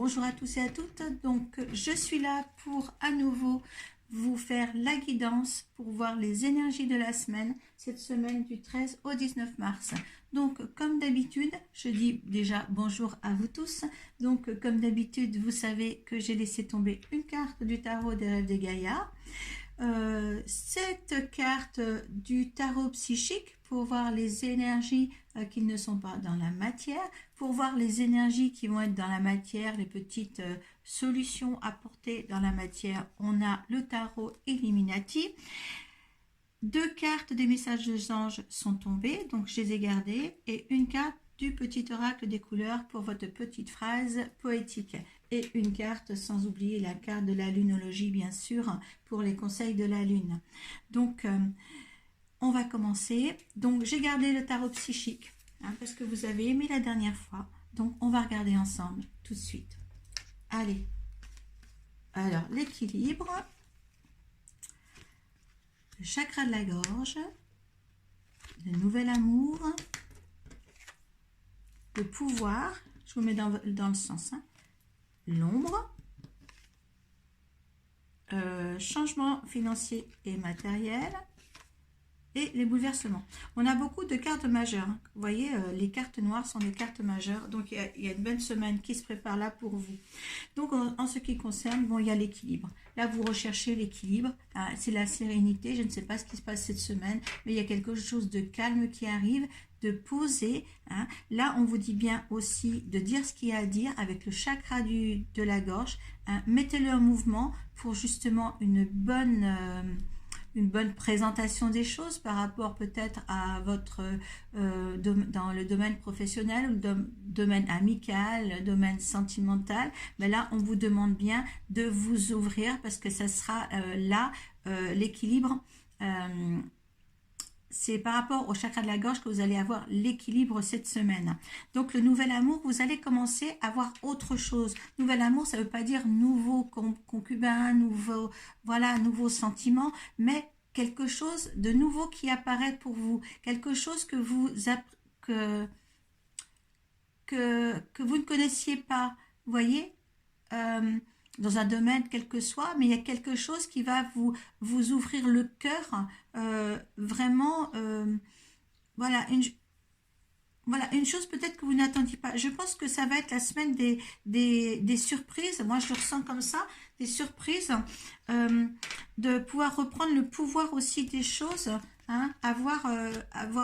Bonjour à tous et à toutes. Donc, je suis là pour à nouveau vous faire la guidance pour voir les énergies de la semaine, cette semaine du 13 au 19 mars. Donc, comme d'habitude, je dis déjà bonjour à vous tous. Donc, comme d'habitude, vous savez que j'ai laissé tomber une carte du tarot des rêves de Gaïa. Cette carte du tarot psychique pour voir les énergies qui ne sont pas dans la matière, pour voir les énergies qui vont être dans la matière, les petites solutions apportées dans la matière. On a le tarot Illuminati. Deux cartes des messages des anges sont tombées, donc je les ai gardées, et une carte du petit oracle des couleurs pour votre petite phrase poétique. Et une carte, sans oublier la carte de la lunologie, bien sûr, pour les conseils de la lune. Donc, on va commencer. Donc, j'ai gardé le tarot psychique, parce que vous avez aimé la dernière fois. Donc, on va regarder ensemble tout de suite. Allez. Alors, l'équilibre, le chakra de la gorge, le nouvel amour, le pouvoir, je vous mets dans le sens, l'ombre, changement financier et matériel, et les bouleversements. On a beaucoup de cartes majeures. Vous voyez, les cartes noires sont des cartes majeures. Donc, il y a une bonne semaine qui se prépare là pour vous. Donc, en ce qui concerne, bon, il y a l'équilibre. Là, vous recherchez l'équilibre. C'est la sérénité. Je ne sais pas ce qui se passe cette semaine, mais il y a quelque chose de calme qui arrive, de posé. Là, on vous dit bien aussi de dire ce qu'il y a à dire avec le chakra de la gorge. Mettez-le en mouvement pour justement une bonne présentation des choses par rapport peut-être à votre dans le domaine professionnel ou le domaine amical, le domaine sentimental. Mais là, on vous demande bien de vous ouvrir parce que ça sera là l'équilibre. C'est par rapport au chakra de la gorge que vous allez avoir l'équilibre cette semaine. Donc, le nouvel amour, vous allez commencer à voir autre chose. Nouvel amour, ça ne veut pas dire nouveau concubin, nouveau sentiment, mais quelque chose de nouveau qui apparaît pour vous. Quelque chose que vous ne connaissiez pas. Vous voyez dans un domaine quel que soit, mais il y a quelque chose qui va vous ouvrir le cœur, vraiment, voilà, une chose peut-être que vous n'attendiez pas. Je pense que ça va être la semaine des surprises. Moi, je le ressens comme ça, des surprises, de pouvoir reprendre le pouvoir aussi des choses. Avoir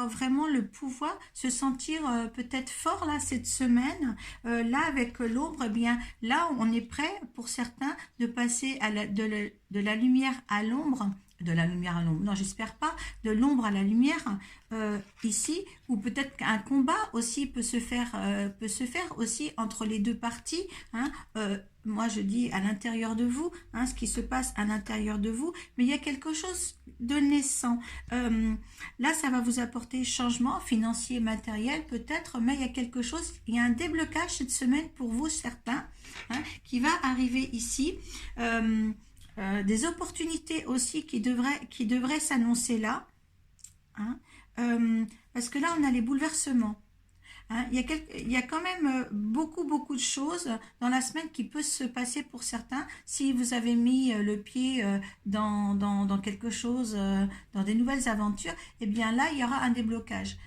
vraiment le pouvoir, se sentir peut-être fort là cette semaine, là avec l'ombre, eh bien là on est prêt pour certains de passer de la lumière à l'ombre, non j'espère pas, de l'ombre à la lumière ici, ou peut-être qu'un combat aussi peut se faire aussi entre les deux parties, moi je dis à l'intérieur de vous, ce qui se passe à l'intérieur de vous, mais il y a quelque chose de naissant. Là, ça va vous apporter changement financier, matériel peut-être, mais il y a quelque chose, il y a un déblocage cette semaine pour vous certains, qui va arriver ici. Des opportunités aussi qui devraient s'annoncer là, parce que là, on a les bouleversements. Il y a quand même beaucoup de choses dans la semaine qui peut se passer pour certains. Si vous avez mis le pied dans quelque chose, dans des nouvelles aventures, eh bien là, il y aura un déblocage.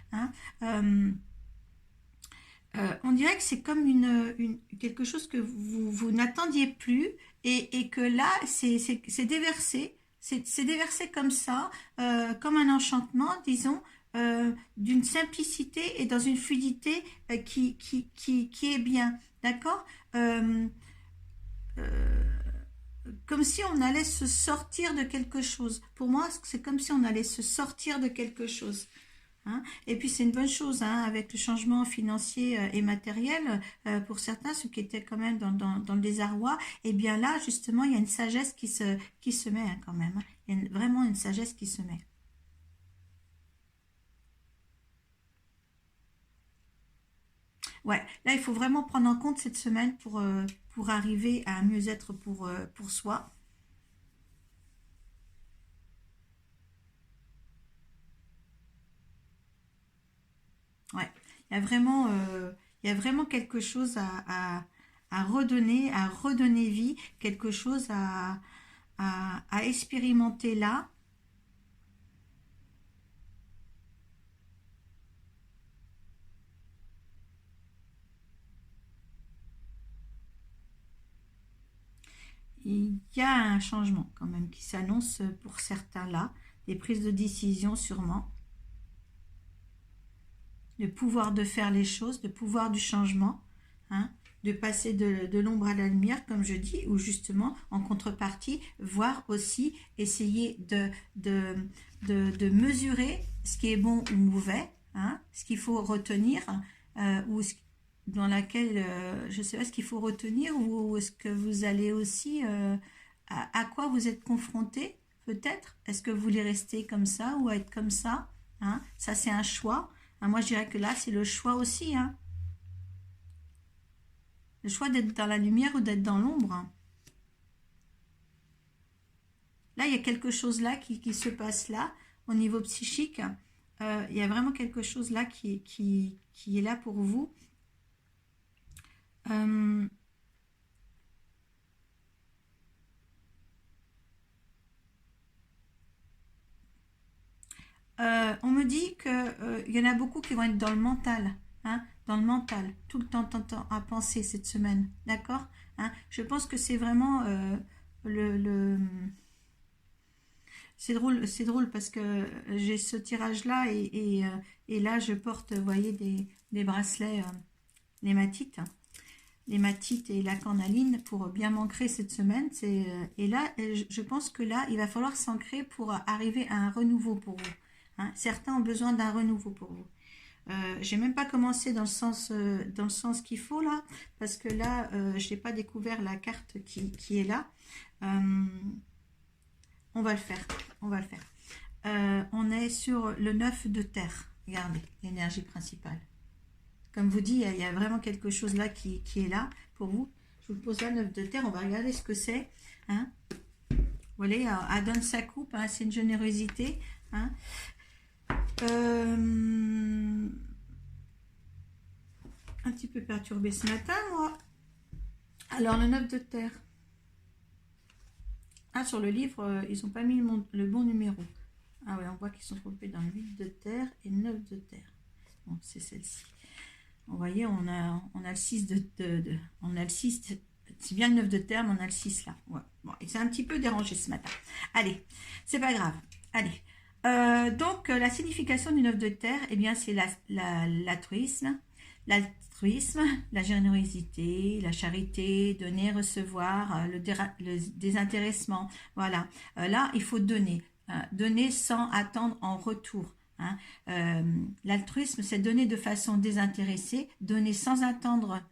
On dirait que c'est comme quelque chose que vous n'attendiez plus et que là, c'est déversé. C'est déversé comme ça, comme un enchantement, disons, d'une simplicité et dans une fluidité qui est bien, d'accord, comme si on allait se sortir de quelque chose. Pour moi, c'est comme si on allait se sortir de quelque chose. Et puis c'est une bonne chose avec le changement financier et matériel pour certains, ceux qui étaient quand même dans le désarroi. Et bien là, justement, il y a une sagesse qui se met quand même. Il y a vraiment une sagesse qui se met. Ouais, là, il faut vraiment prendre en compte cette semaine pour arriver à un mieux-être pour soi. Ouais, il y a vraiment quelque chose à redonner vie, quelque chose à expérimenter là. Il y a un changement quand même qui s'annonce pour certains là, des prises de décision sûrement, le pouvoir de faire les choses, le pouvoir du changement, hein, de passer de l'ombre à la lumière, comme je dis, ou justement, en contrepartie, voir aussi, essayer de mesurer ce qui est bon ou mauvais, hein, ce qu'il faut retenir, ou dans laquelle, je ne sais pas ce qu'il faut retenir, ou est-ce que vous allez aussi, à quoi vous êtes confronté, peut-être, est-ce que vous voulez rester comme ça, ou être comme ça, hein, ça c'est un choix. Moi, je dirais que là, c'est le choix aussi, hein. Le choix d'être dans la lumière ou d'être dans l'ombre, hein. Là, il y a quelque chose là qui se passe là, au niveau psychique. Il y a vraiment quelque chose là qui est là pour vous. Euh, on me dit que y en a beaucoup qui vont être dans le mental, hein, dans le mental, tout le temps à penser cette semaine, d'accord, hein. Je pense que c'est vraiment le c'est drôle parce que j'ai ce tirage-là et là je porte, vous voyez, des bracelets, les matites et la cornaline pour bien m'ancrer cette semaine. Et là, je pense que là, il va falloir s'ancrer pour arriver à un renouveau pour vous, hein. Certains ont besoin d'un renouveau pour vous. J'ai même pas commencé dans le sens qu'il faut là, parce que là, je n'ai pas découvert la carte qui est là. Euh, on va le faire, on va le faire. On est sur le 9 de terre. Regardez, l'énergie principale. Comme vous dit, il y a vraiment quelque chose là qui est là pour vous. Je vous pose la 9 de terre, on va regarder ce que c'est, hein. Voilà, elle donne sa coupe, hein, c'est une générosité, hein. Un petit peu perturbé ce matin, moi. Alors, le 9 de terre. Ah, sur le livre, ils n'ont pas mis le bon numéro. Ah ouais, on voit qu'ils sont trompés dans le 8 de terre et 9 de terre. Bon, c'est celle-ci. Vous voyez, on a le 6 on a le 6, c'est bien le 9 de terre, mais on a le 6 là. Ouais. Bon, et c'est un petit peu dérangé ce matin. Allez, c'est pas grave. Allez. Donc, la signification du 9 de terre, eh bien, c'est l'altruisme, la générosité, la charité, donner, recevoir, le désintéressement. Voilà. Là, il faut donner. Donner sans attendre en retour, hein. L'altruisme, c'est donner de façon désintéressée, donner sans attendre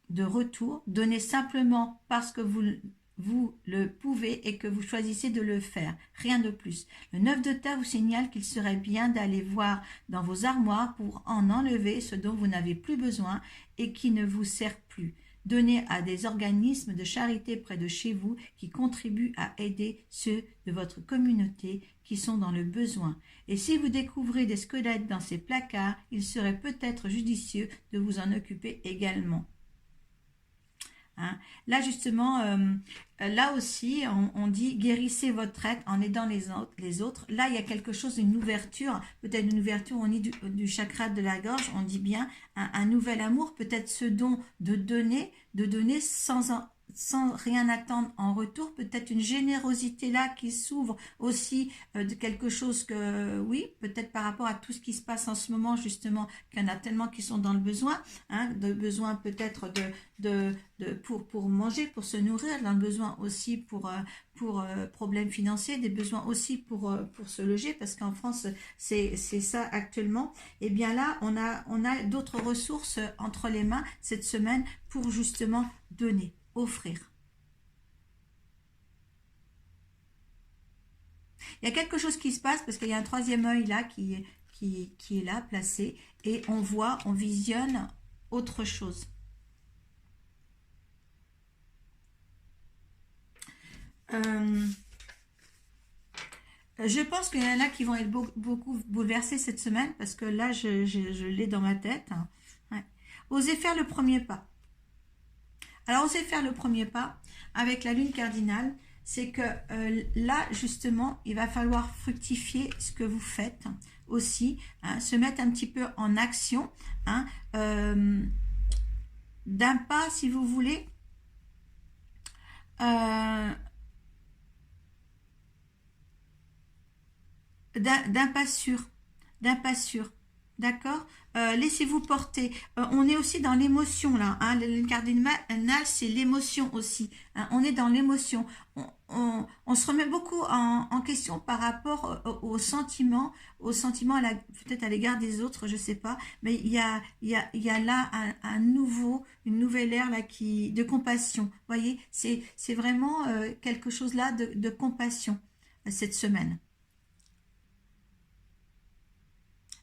de retour, donner simplement parce que vous le pouvez et que vous choisissez de le faire, rien de plus. Le 9 de terre vous signale qu'il serait bien d'aller voir dans vos armoires pour en enlever ce dont vous n'avez plus besoin et qui ne vous sert plus. Donnez à des organismes de charité près de chez vous qui contribuent à aider ceux de votre communauté qui sont dans le besoin. Et si vous découvrez des squelettes dans ces placards, il serait peut-être judicieux de vous en occuper également. Hein. Là justement, là aussi, on dit guérissez votre être en aidant les autres. Là, il y a quelque chose, une ouverture, peut-être une ouverture au niveau du chakra de la gorge. On dit bien un nouvel amour, peut-être ce don de donner sans rien attendre en retour, peut-être une générosité là qui s'ouvre aussi de quelque chose que, oui, peut-être par rapport à tout ce qui se passe en ce moment, justement, qu'il y en a tellement qui sont dans le besoin, hein, de besoin peut-être pour manger, pour se nourrir, dans le besoin aussi pour problèmes financiers, des besoins aussi pour se loger, parce qu'en France, c'est ça actuellement. Et bien là, on a d'autres ressources entre les mains cette semaine pour justement donner, offrir. Il y a quelque chose qui se passe parce qu'il y a un troisième œil là qui est là placé et on visionne autre chose. Je pense qu'il y en a qui vont être beaucoup bouleversés cette semaine parce que là, je l'ai dans ma tête. Ouais. Osez faire le premier pas. Alors, osez faire le premier pas avec la lune cardinale. C'est que là, justement, il va falloir fructifier ce que vous faites aussi, hein, se mettre un petit peu en action, hein, d'un pas, si vous voulez, euh, d'un pas sûr, d'un pas sûr. D'accord. Laissez-vous porter. On est aussi dans l'émotion là. Hein. Le cardinal, c'est l'émotion aussi. Hein. On est dans l'émotion. On se remet beaucoup en question par rapport au sentiment, peut-être à l'égard des autres, je sais pas. Mais il y a là une nouvelle ère là de compassion. Vous voyez, c'est vraiment quelque chose là de compassion cette semaine.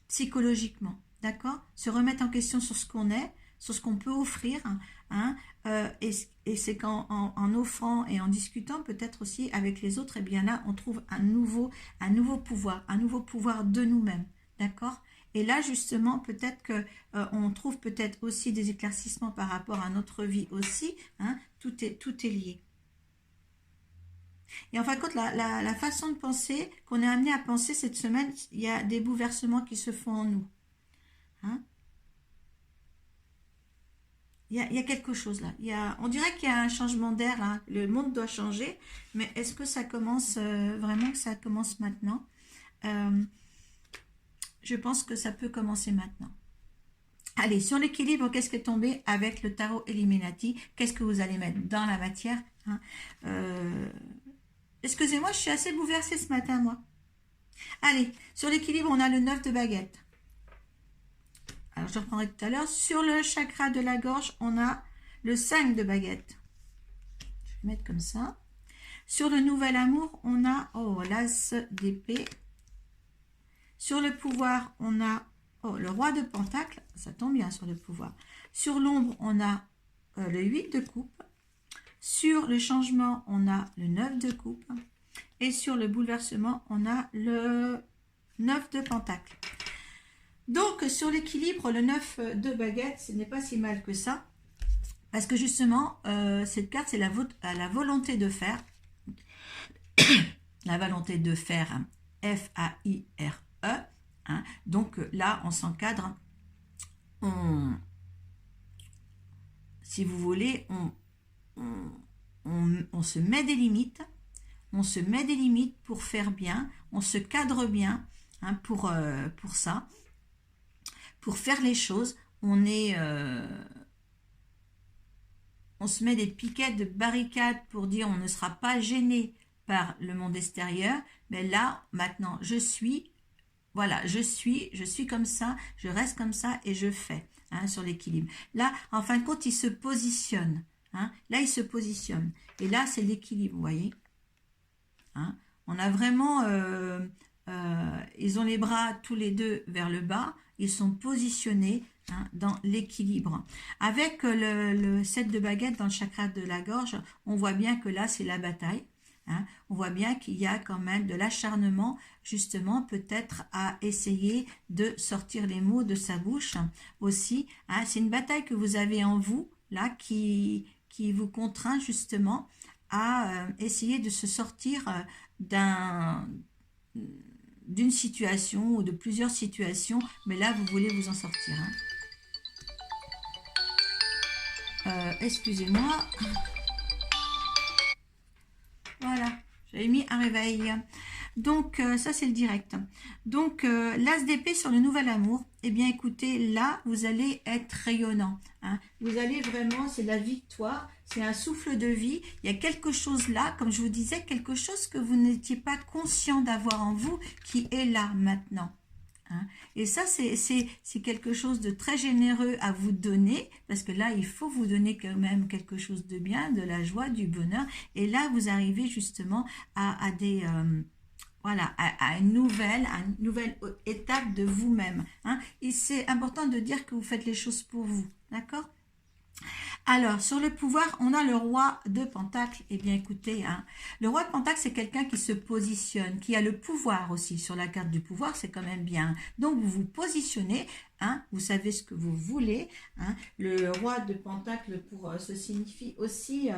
Psychologiquement, d'accord? Se remettre en question sur ce qu'on est, sur ce qu'on peut offrir, hein, et c'est en offrant et en discutant peut-être aussi avec les autres, et bien là, on trouve un nouveau pouvoir de nous-mêmes, d'accord? Et là, justement, peut-être que on trouve peut-être aussi des éclaircissements par rapport à notre vie aussi, hein, tout est lié. Et en fin de compte, la façon de penser qu'on est amené à penser cette semaine, il y a des bouleversements qui se font en nous. Hein. Il y a quelque chose là. On dirait qu'il y a un changement d'air là. Le monde doit changer, mais est-ce que ça commence vraiment que ça commence maintenant? Euh, je pense que ça peut commencer maintenant. Allez, sur l'équilibre, qu'est-ce qui est tombé avec le tarot Illuminati? Qu'est-ce que vous allez mettre dans la matière? Hein. Euh, Excusez-moi, je suis assez bouleversée ce matin, moi. Allez, sur l'équilibre, on a le 9 de baguette. Alors, je reprendrai tout à l'heure. Sur le chakra de la gorge, on a le 5 de baguette. Je vais mettre comme ça. Sur le nouvel amour, on a l'as d'épée. Sur le pouvoir, on a le roi de pentacle. Ça tombe bien sur le pouvoir. Sur l'ombre, on a le 8 de coupe. Sur le changement, on a le 9 de coupe. Et sur le bouleversement, on a le 9 de pentacle. Donc, sur l'équilibre, le 9 de baguette, ce n'est pas si mal que ça. Parce que justement, cette carte, c'est la volonté de faire. La volonté de faire, hein, F-A-I-R-E. Hein. Donc là, on s'encadre. Si vous voulez, on se met des limites. On se met des limites pour faire bien. On se cadre bien, hein, pour ça. Pour faire les choses, on se met des piquettes de barricades pour dire on ne sera pas gêné par le monde extérieur. Mais là, maintenant, je suis comme ça, je reste comme ça et je fais, hein, sur l'équilibre. Là, en fin de compte, il se positionne. Hein, là, il se positionne. Et là, c'est l'équilibre, vous voyez. Hein, on a vraiment... ils ont les bras tous les deux vers le bas. Ils sont positionnés, hein, dans l'équilibre. Avec le 7 de baguette dans le chakra de la gorge, on voit bien que là, c'est la bataille. Hein. On voit bien qu'il y a quand même de l'acharnement, justement, peut-être à essayer de sortir les mots de sa bouche aussi. Hein. C'est une bataille que vous avez en vous, là, qui vous contraint justement à essayer de se sortir d'une situation ou de plusieurs situations, mais là, vous voulez vous en sortir. Hein. Excusez-moi. Voilà, j'avais mis un réveil. Donc, ça, c'est le direct. Donc, l'as d'épée sur le nouvel amour. Eh bien, écoutez, là, vous allez être rayonnant. Hein. Vous allez vraiment, c'est la victoire, c'est un souffle de vie. Il y a quelque chose là, comme je vous disais, quelque chose que vous n'étiez pas conscient d'avoir en vous, qui est là maintenant. Hein. Et ça, c'est quelque chose de très généreux à vous donner, parce que là, il faut vous donner quand même quelque chose de bien, de la joie, du bonheur. Et là, vous arrivez justement à des... voilà, à une nouvelle étape de vous-même. Hein. Et c'est important de dire que vous faites les choses pour vous. D'accord ? Alors, sur le pouvoir, on a le roi de Pentacle. Eh bien, écoutez, hein, le roi de Pentacle, c'est quelqu'un qui se positionne, qui a le pouvoir aussi. Sur la carte du pouvoir, c'est quand même bien. Donc, vous vous positionnez, hein, vous savez ce que vous voulez. Hein. Le roi de Pentacle, se signifie aussi...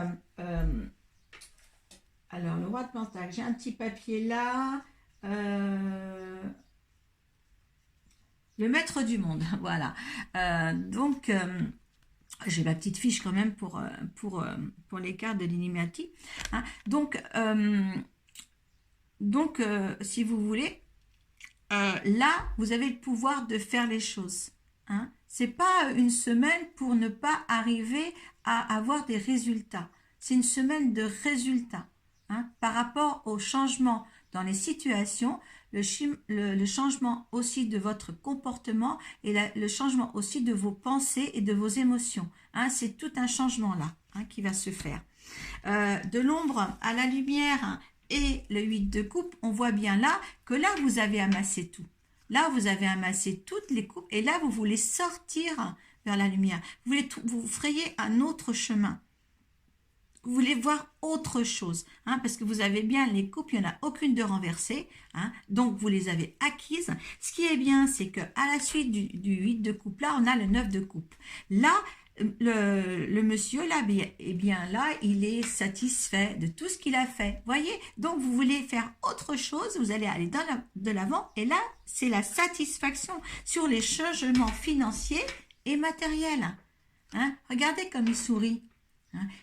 alors, le roi de Pentacle, j'ai un petit papier là. Le maître du monde, voilà. Donc... j'ai ma petite fiche quand même pour les cartes de l'Illuminati. Hein. Si vous voulez, là, vous avez le pouvoir de faire les choses. Hein. C'est pas une semaine pour ne pas arriver à avoir des résultats. C'est une semaine de résultats. Hein, par rapport au changement dans les situations, le changement aussi de votre comportement et le changement aussi de vos pensées et de vos émotions. Hein, c'est tout un changement là, hein, qui va se faire. De l'ombre à la lumière et le 8 de coupe, on voit bien là que là vous avez amassé tout. Là vous avez amassé toutes les coupes et là vous voulez sortir vers la lumière. Vous frayez un autre chemin. Vous voulez voir autre chose, hein, parce que vous avez bien les coupes, il n'y en a aucune de renversée, hein, donc vous les avez acquises. Ce qui est bien, c'est qu'à la suite du 8 de coupe, là, on a le 9 de coupe. Là, le monsieur, là, eh bien là, il est satisfait de tout ce qu'il a fait, voyez. Donc, vous voulez faire autre chose, vous allez aller de l'avant, et là, c'est la satisfaction sur les changements financiers et matériels. Hein. Regardez comme il sourit.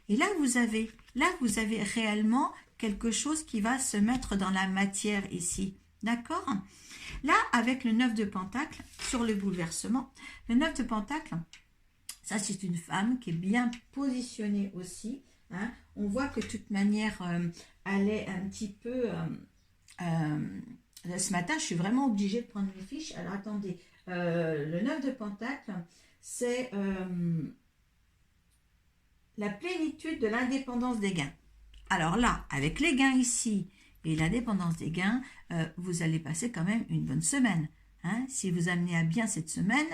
Et là, vous avez réellement quelque chose qui va se mettre dans la matière ici. D'accord? Là, avec le 9 de Pentacle, sur le bouleversement, le 9 de Pentacle, ça c'est une femme qui est bien positionnée aussi. Hein. On voit que de toute manière, elle est un petit peu... ce matin, je suis vraiment obligée de prendre mes fiches. Alors attendez, le 9 de Pentacle, c'est... la plénitude de l'indépendance des gains. Alors là, avec les gains ici et l'indépendance des gains, vous allez passer quand même une bonne semaine. Hein. Si vous amenez à bien cette semaine,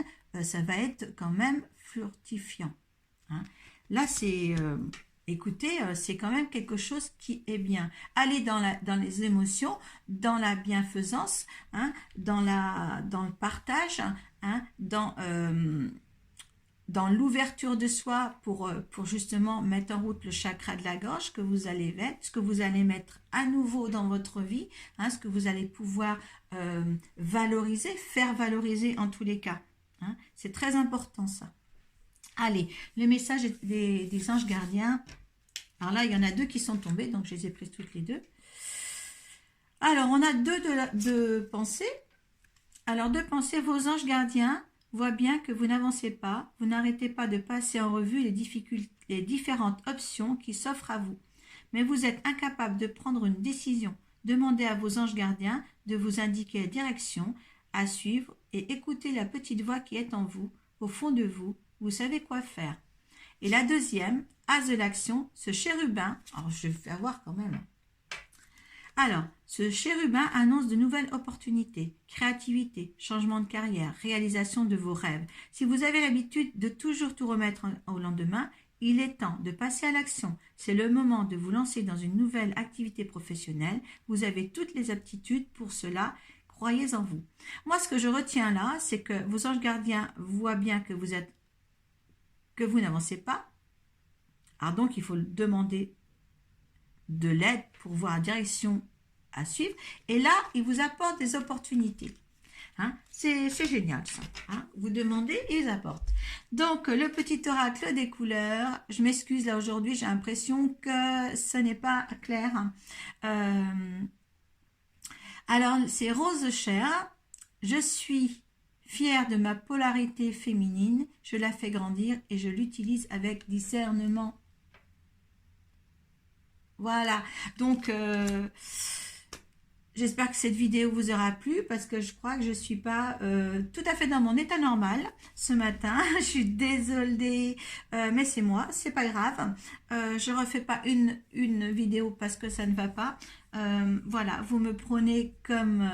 ça va être quand même fructifiant. Hein. Là, écoutez, c'est quand même quelque chose qui est bien. Allez dans les émotions, dans la bienfaisance, hein, dans le partage, hein, dans l'ouverture de soi pour justement mettre en route le chakra de la gorge que vous allez mettre, ce que vous allez mettre à nouveau dans votre vie, hein, ce que vous allez pouvoir valoriser, faire valoriser en tous les cas. Hein. C'est très important ça. Allez, le message des anges gardiens. Alors là, il y en a deux qui sont tombés, donc je les ai prises toutes les deux. Alors, on a deux pensées. Alors, deux pensées, vos anges gardiens voit bien que vous n'avancez pas, vous n'arrêtez pas de passer en revue les différentes options qui s'offrent à vous. Mais vous êtes incapable de prendre une décision. Demandez à vos anges gardiens de vous indiquer la direction à suivre et écoutez la petite voix qui est en vous, au fond de vous, vous savez quoi faire. Et la deuxième, as de l'action, ce chérubin, alors je vais faire voir quand même. Alors, ce chérubin annonce de nouvelles opportunités, créativité, changement de carrière, réalisation de vos rêves. Si vous avez l'habitude de toujours tout remettre au lendemain, il est temps de passer à l'action. C'est le moment de vous lancer dans une nouvelle activité professionnelle. Vous avez toutes les aptitudes pour cela. Croyez en vous. Moi, ce que je retiens là, c'est que vos anges gardiens voient bien que vous n'avancez pas. Alors donc, il faut demander de l'aide pour voir la direction à suivre. Et là, il vous apporte des opportunités. Hein, c'est génial ça. Hein, vous demandez et ils apportent. Donc, le petit oracle des couleurs. Je m'excuse là aujourd'hui, j'ai l'impression que ce n'est pas clair. Alors, c'est rose chair. Je suis fière de ma polarité féminine. Je la fais grandir et je l'utilise avec discernement. Voilà, donc j'espère que cette vidéo vous aura plu parce que je crois que je ne suis pas tout à fait dans mon état normal ce matin. Je suis désolée, mais c'est moi, c'est pas grave. Je refais pas une vidéo parce que ça ne va pas. Voilà, vous me prenez comme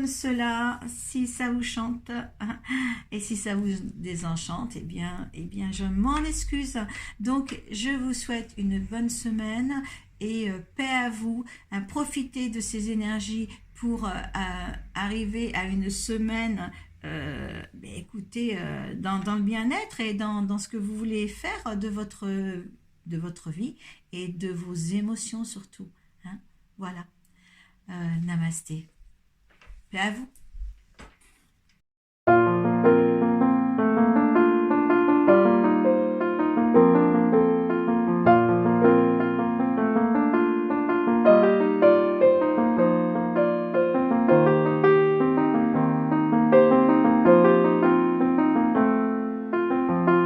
cela, si ça vous chante, et si ça vous désenchante, eh bien, je m'en excuse. Donc, je vous souhaite une bonne semaine et paix à vous. Profitez de ces énergies pour arriver à une semaine, écoutez, dans le bien-être et dans ce que vous voulez faire de votre vie et de vos émotions surtout. Hein. Voilà. Namasté. Paix à vous.